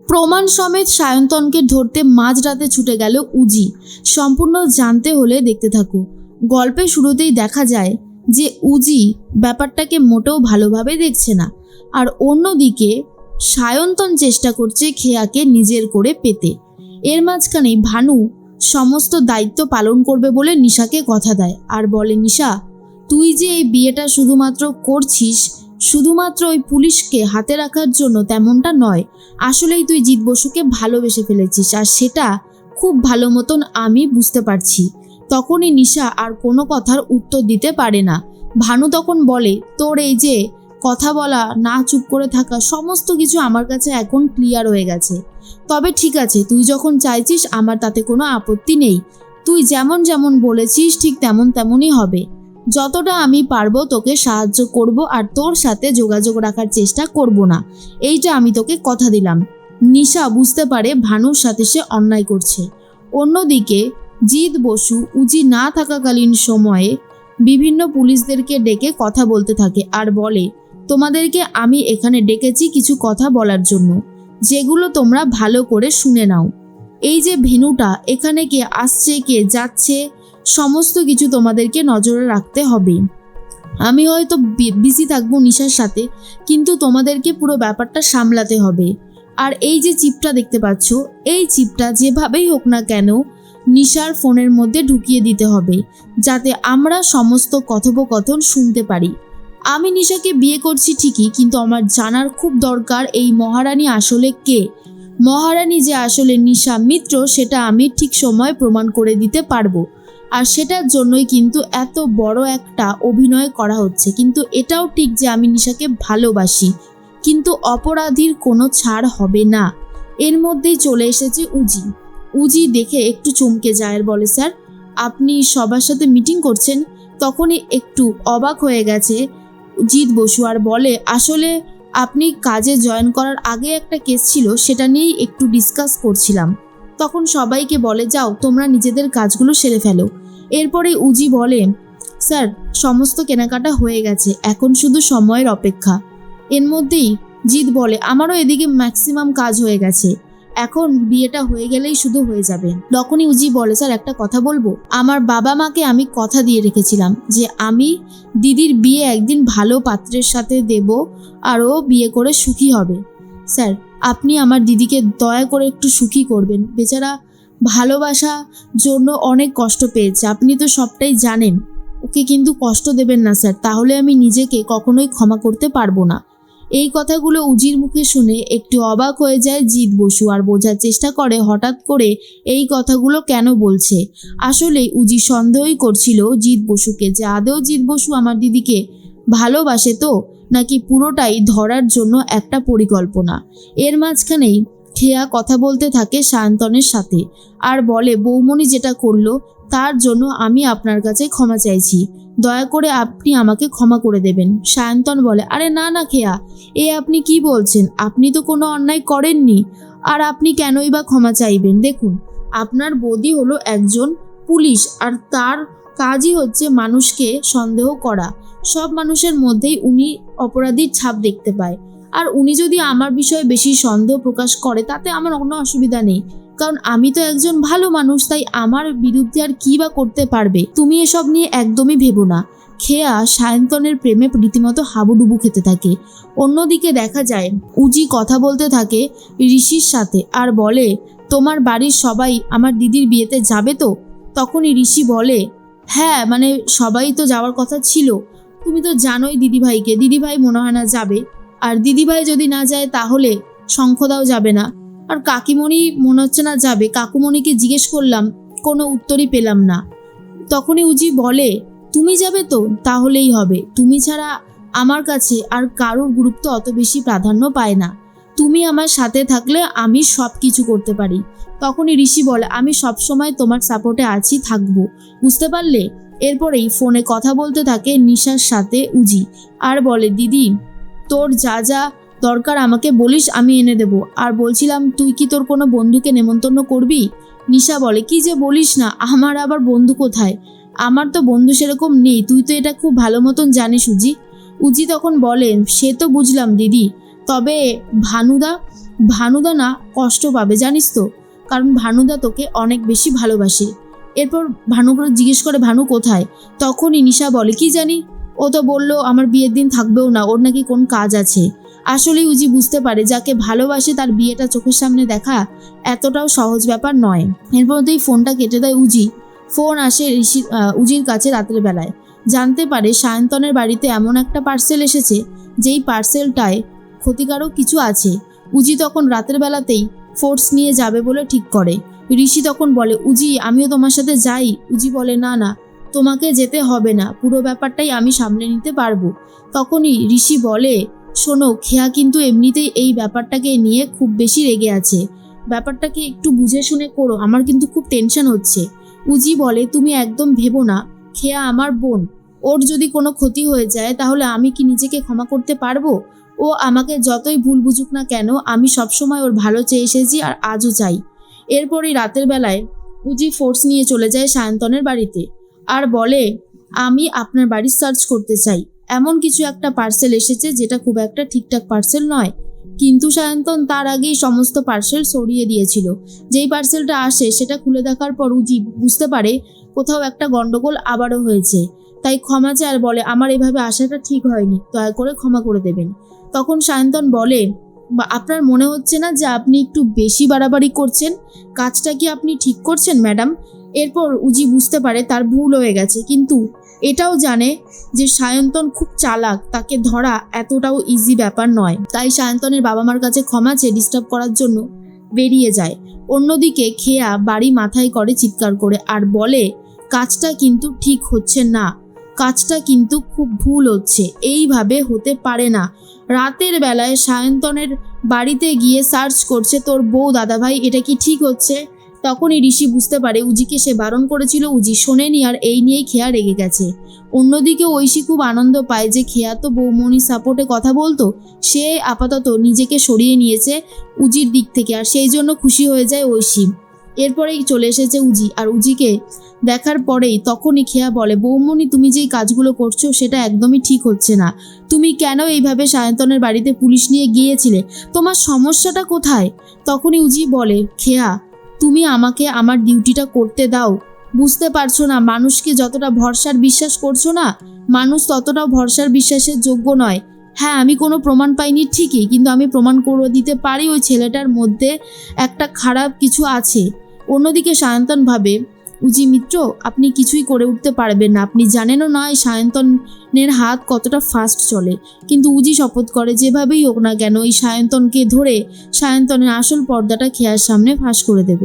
প্রমাণ সমেত সায়ন্তনকে ধরতে মাঝরাতে ছুটে গেল উজি। সম্পূর্ণ জানতে হলে দেখতে থাকো। গল্পের শুরুতেই দেখা যায় যে উজি ব্যাপারটাকে মোটেও ভালোভাবে দেখছে না, আর অন্যদিকে সায়ন্তন চেষ্টা করছে খেয়াকে নিজের করে পেতে। এর মাঝখানে ভানু সমস্ত দায়িত্ব পালন করবে বলে নিশাকে কথা দেয় আর বলে, নিশা তুই যে এই বিয়েটা শুধুমাত্র করছিস শুধুমাত্র ওই পুলিশকে হাতে রাখার জন্য, তেমনটা নয়। আসলেই তুই জিৎ বসুকে ভালোবেসে ফেলেছিস, আর সেটা খুব ভালো মতন আমি বুঝতে পারছি। তখনই নিশা আর কোনো কথার উত্তর দিতে পারে না। ভানু তখন বলে, তোর এই যে কথা বলা, না চুপ করে থাকা, সমস্ত কিছু আমার কাছে এখন ক্লিয়ার হয়ে গেছে। তবে ঠিক আছে, তুই যখন চাইছিস আমার তাতে কোনো আপত্তি নেই। তুই যেমন যেমন বলেছিস ঠিক তেমন তেমনই হবে। যতটা আমি পারবো তোকে সাহায্য করব, আর তোর সাথে যোগাযোগ রাখার চেষ্টা করব না, এইটা আমি তোকে কথা দিলাম। নিশা বুঝতে পারে ভানুর সাথে সে অন্যায় করছে। অন্যদিকে জিৎ বসু উজি না থাকাকালীন সময়ে বিভিন্ন পুলিশদেরকে ডেকে কথা বলতে থাকে আর বলে, তোমাদেরকে আমি এখানে ডেকেছি কিছু কথা বলার জন্য, যেগুলো তোমরা ভালো করে শুনে নাও। এই যে ভেন্যুটা, এখানে কে আসছে কে যাচ্ছে সমস্ত কিছু তোমাদেরকে নজরে রাখতে হবে। আমি হয়তো বিজি থাকবো নিশার সাথে, কিন্তু তোমাদেরকে পুরো ব্যাপারটা সামলাতে হবে। আর এই যে চিপটা দেখতে পাচ্ছ, এই চিপটা যেভাবেই হোক না কেন নিশার ফোনের মধ্যে ঢুকিয়ে দিতে হবে, যাতে আমরা সমস্ত কথোপকথন শুনতে পারি। আমি নিশাকে বিয়ে করছি ঠিকই, কিন্তু আমার জানার খুব দরকার এই মহারানী আসলে কে। মহারানী যে আসলে নিশা মিত্র, সেটা আমি ঠিক সময় প্রমাণ করে দিতে পারবো। আর সেটার জন্যই কিন্তু এত বড় একটা অভিনয় করা হচ্ছে। কিন্তু এটাও ঠিক যে আমি নিশাকে ভালোবাসি, কিন্তু অপরাধীর কোনো ছাড় হবে না। এর মধ্যেই চলে এসেছে উজি। উজি দেখে একটু চমকে যায় আর বলে, স্যার আপনি সবার সাথে মিটিং করছেন? তখনই একটু অবাক হয়ে গেছে জিৎ বসু আর বলে, আসলে আপনি কাজে জয়েন করার আগে একটা কেস ছিল, সেটা নিয়েই একটু ডিসকাস করছিলাম। তখন সবাইকে বলে, যাও তোমরা নিজেদের কাজগুলো সেরে ফেলো। এরপরে উজি বলে, স্যার সমস্ত কেনাকাটা হয়ে গেছে, এখন শুধু সময়ের অপেক্ষা। এর মধ্যেই জিৎ বলে, আমারও এদিকে ম্যাক্সিমাম কাজ হয়ে গেছে, এখন বিয়েটা হয়ে গেলেই শুধু হয়ে যাবে। তখনই উজি বলে, স্যার একটা কথা বলবো। আমার বাবা মাকে আমি কথা দিয়ে রেখেছিলাম যে আমি দিদির বিয়ে একদিন ভালো পাত্রের সাথে দেব, আর ও বিয়ে করে সুখী হবে। স্যার আপনি আমার দিদিকে দয়া করে একটু সুখী করবেন। বেচারা ভালোবাসা জন্য অনেক কষ্ট পেয়েছে, আপনি তো সবটাই জানেন। ওকে কিন্তু কষ্ট দেবেন না স্যার, তাহলে আমি নিজেকে কখনোই ক্ষমা করতে পারবো না। এই কথাগুলো উজির মুখে শুনে একটু অবাক হয়ে যায় জিৎ বসু, আর বোঝার চেষ্টা করে হঠাৎ করে এই কথাগুলো কেন বলছে। আসলে উজি সন্দেহই করছিল জিৎ বসুকে, যে আদৌ জিৎ বসু আমার দিদিকে ভালোবাসে তো, নাকি পুরোটাই ধরার জন্য একটা পরিকল্পনা। এর মাঝখানেই খেয়া কথা বলতে থাকে সায়ন্তনের সাথে আর বলে, বৌমণি যেটা করলো তার জন্য আমি আপনার কাছে ক্ষমা চাইছি, দয়া করে আপনি আমাকে ক্ষমা করে দেবেন। সায়ন্তন বলে, আরে না না খেয়া, এ আপনি কি বলছেন? আপনি তো কোনো অন্যায় করেননি, আর আপনি কেনই বা ক্ষমা চাইবেন? দেখুন, আপনার বৌদি হলো একজন পুলিশ, আর তার কাজই হচ্ছে মানুষকে সন্দেহ করা। সব মানুষের মধ্যেই উনি অপরাধীর ছাপ দেখতে পায়, আর উনি যদি আমার বিষয়ে বেশি সন্দেহ প্রকাশ করে তাতে আমার কোনো অসুবিধা নেই, কারণ আমি তো একজন ভালো মানুষ, তাই আমার বিরুদ্ধে আর কি বা করতে পারবে। তুমি এসব নিয়ে একদমই ভেবো না। খেয়া সায়ন্তনের প্রেমে রীতিমতো হাবুডুবু খেতে থাকে। অন্যদিকে দেখা যায় উজি কথা বলতে থাকে ঋষির সাথে আর বলে, তোমার বাড়ির সবাই আমার দিদির বিয়েতে যাবে তো? তখনই ঋষি বলে, হ্যাঁ মানে সবাই তো যাওয়ার কথা ছিল, তুমি তো জানোই দিদিভাইকে, দিদিভাই মনে হয় না যাবে, আর দিদিভাই যদি না যায় তাহলে শঙ্খদাও যাবে না, আর কাকিমণি মনে হচ্ছে না যাবে। কাকুমণিকে জিজ্ঞেস করলাম, কোনো উত্তরই পেলাম না। তখনই উজি বলে, তুমি যাবে তো? তাহলেই হবে, তুমি ছাড়া আমার কাছে আর কারোর গুরুত্ব অত বেশি প্রাধান্য পায় না। তুমি আমার সাথে থাকলে আমি সব কিছু করতে পারি। তখনই ঋষি বলে, আমি সবসময় তোমার সাপোর্টে আছি, থাকবো, বুঝতে পারলে? এরপরেই ফোনে কথা বলতে থাকে নিশার সাথে উজি আর বলে, দিদি তোর যা যা দরকার আমাকে বলিস, আমি এনে দেবো। আর বলছিলাম, তুই কি তোর কোনো বন্ধুকে নেমন্তন্ন করবি? নিশা বলে, কি যে বলিস না, আমার আবার বন্ধু কোথায়? আমার তো বন্ধু সেরকম নেই, তুই তো এটা খুব ভালো মতন জানিস উজি। উজি তখন বলেন, সে তো বুঝলাম দিদি, তবে ভানুদা ভানুদা না কষ্ট পাবে জানিস তো, কারণ ভানুদা তোকে অনেক বেশি ভালোবাসে। এরপর ভানুকে জিজ্ঞেস করে ভানু কোথায়। তখনই নিশা বলে কি জানি, ও তো বললো আমার বিয়ের দিন থাকবেও না, ওর নাকি কোন কাজ আছে। আসলেই উজি বুঝতে পারে যাকে ভালোবাসে তার বিয়েটা চোখের সামনে দেখা এতটাও সহজ ব্যাপার নয়। এরপর মধ্যেই ফোনটা কেটে দেয় উজি। ফোন আসে উজির কাছে রাতের বেলায়। জানতে পারে সায়ন্তনের বাড়িতে এমন একটা পার্সেল এসেছে যেই পার্সেলটায় ক্ষতিকারক কিছু আছে। উজি তখন রাতের বেলাতেই ফোর্স নিয়ে যাবে বলে ঠিক করে। ঋষি তখন বলে উজি আমিও তোমার সাথে যাই। উজি বলে না না, তোমাকে যেতে হবে না, পুরো ব্যাপারটাই আমি সামলে নিতে পারবো। তখনই ঋষি বলে শোনো, খেয়া কিন্তু এমনিতেই এই ব্যাপারটাকে নিয়ে খুব বেশি রেগে আছে, ব্যাপারটাকে একটু বুঝে শুনে করো, আমার কিন্তু খুব টেনশন হচ্ছে। উজি বলে তুমি একদম ভেবো না, খেয়া আমার বোন, ওর যদি কোনো ক্ষতি হয়ে যায় তাহলে আমি কি নিজেকে ক্ষমা করতে পারবো? ও আমাকে যতই ভুল বুঝুক না কেন, আমি সবসময় ওর ভালো চেয়ে এসেছি আর আজও চাই। এরপরই রাতের বেলায় উজি ফোর্স নিয়ে চলে যায় সায়ন্তনের বাড়িতে আর বলে আমি আপনার বাড়ি সার্চ করতে চাই, এমন কিছু একটা পার্সেল এসেছে যেটা খুব একটা ঠিকঠাক পার্সেল নয়। কিন্তু সায়ন্তন তার আগেই সমস্ত পার্সেল সরিয়ে দিয়েছিল। যেই পার্সেলটা আসে সেটা খুলে দেখার পর উজি বুঝতে পারে কোথাও একটা গন্ডগোল আবারও হয়েছে। তাই ক্ষমা চায় আর বলে আমার এভাবে আসাটা ঠিক হয়নি, দয়া করে ক্ষমা করে দেবেন। তখন সায়ন্তন বলে আপনার মনে হচ্ছে না যে আপনি একটু বেশি বাড়াবাড়ি করছেন? কাজটা কি আপনি ঠিক করছেন ম্যাডাম? এরপর উজি বুঝতে পারে তার ভুল হয়ে গেছে, কিন্তু এটাও জানে যে সায়ন্তন খুব চালাক, তাকে ধরা এতটাও ইজি ব্যাপার নয়। তাই সায়ন্তনের বাবা মার কাছে ক্ষমা চেয়ে ডিস্টার্ব করার জন্য বেরিয়ে যায়। অন্যদিকে খেয়া বাড়ি মাথায় করে চিৎকার করে আর বলে কাজটা কিন্তু ঠিক হচ্ছে না, কাজটা কিন্তু খুব ভুল হচ্ছে, এইভাবে হতে পারে না। রাতের বেলায় সায়ন্তনের বাড়িতে গিয়ে সার্চ করছে তোর বউ দাদাভাই, এটা কি ঠিক হচ্ছে? তখনই ঋষি বুঝতে পারে উজিকে সে বারণ করেছিল, উজি শোনেনি আর এই নিয়েই খেয়া রেগে গেছে। অন্যদিকে ঐশী খুব আনন্দ পায় যে খেয়া তো বৌমনির সাপোর্টে কথা বলতো, সে আপাতত নিজেকে সরিয়ে নিয়েছে উজির দিক থেকে আর সেই জন্য খুশি হয়ে যায় ঐশী। এরপরেই চলে এসেছে উজি আর উজিকে দেখার পরেই তখনই খেয়া বলে বৌমনি তুমি যেই কাজগুলো করছো সেটা একদমই ঠিক হচ্ছে না, তুমি কেন এইভাবে সায়ন্তনের বাড়িতে পুলিশ নিয়ে গিয়েছিলে, তোমার সমস্যাটা কোথায়? তখনই উজি বলে খেয়া তুমি আমাকে আমার ডিউটিটা করতে দাও, বুঝতে পারছো না মানুষকে যতটা ভরসার বিশ্বাস করছো না, মানুষ ততটাও ভরসার বিশ্বাসের যোগ্য নয়। হ্যাঁ আমি কোনো প্রমাণ পাইনি ঠিকই, কিন্তু আমি প্রমাণ করে দিতে পারি ওই ছেলেটার মধ্যে একটা খারাপ কিছু আছে। অন্যদিকে সায়ন্তন ভাবে উজি মিত্র আপনি কিছুই করে উঠতে পারবেন না, আপনি জানেনও না এই সায়ন্তনের হাত কতটা ফাস্ট চলে। কিন্তু উজি শপথ করে যেভাবেই হোক না কেন এই সায়ন্তনকে ধরে সায়ন্তনের আসল পর্দাটা খেয়ার সামনে ফাঁস করে দেবে।